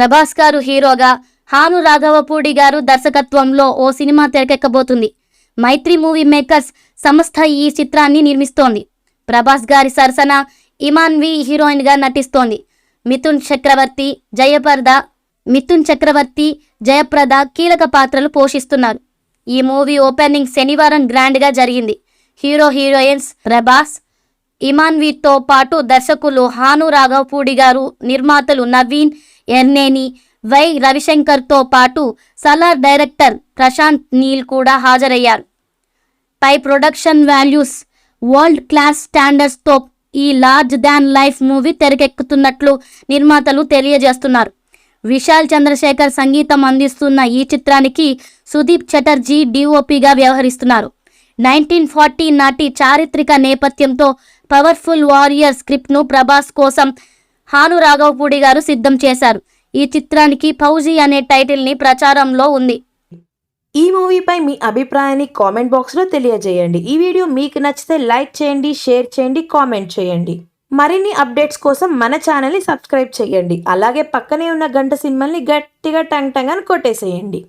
ప్రభాస్ గారు హీరోగా, హాను రాఘవపూడి గారు దర్శకత్వంలో ఓ సినిమా తెరకెక్కబోతుంది. మైత్రి మూవీ మేకర్స్ సంస్థ ఈ చిత్రాన్ని నిర్మిస్తోంది. ప్రభాస్ గారి సరసన ఇమాన్వి హీరోయిన్గా నటిస్తోంది. మిథున్ చక్రవర్తి, జయప్రద కీలక పాత్రలు పోషిస్తున్నారు. ఈ మూవీ ఓపెనింగ్ శనివారం గ్రాండ్గా జరిగింది. హీరోయిన్స్ ప్రభాస్, ఇమాన్వితో పాటు దర్శకులు హాను రాఘవపూడి గారు, నిర్మాతలు నవీన్ ఎర్నేని, వై రవిశంకర్తో పాటు సలార్ డైరెక్టర్ ప్రశాంత్ నీల్ కూడా హాజరయ్యారు. పై ప్రొడక్షన్ వాల్యూస్, వరల్డ్ క్లాస్ స్టాండర్డ్స్తో ఈ లార్జ్ దాన్ లైఫ్ మూవీ తెరకెక్కుతున్నట్లు నిర్మాతలు తెలియజేస్తున్నారు. విశాల్ చంద్రశేఖర్ సంగీతం అందిస్తున్న ఈ చిత్రానికి సుదీప్ చటర్జీ డిఓపిగా వ్యవహరిస్తున్నారు. 1940 నాటి చారిత్రక నేపథ్యంతో పవర్ఫుల్ వారియర్ స్క్రిప్ట్ను ప్రభాస్ కోసం హాను రాఘవపూడి గారు సిద్ధం చేశారు. ఈ చిత్రానికి ఫౌజీ అనే టైటిల్ని ప్రచారంలో ఉంది. ఈ మూవీపై మీ అభిప్రాయాన్ని కామెంట్ బాక్స్లో తెలియజేయండి. ఈ వీడియో మీకు నచ్చితే లైక్ చేయండి, షేర్ చేయండి, కామెంట్ చేయండి. మరిన్ని అప్డేట్స్ కోసం మన ఛానల్ని సబ్స్క్రైబ్ చేయండి. అలాగే పక్కనే ఉన్న గంట సింబల్ని గట్టిగా టంగ్ టంగ్ అని కొట్టేసేయండి.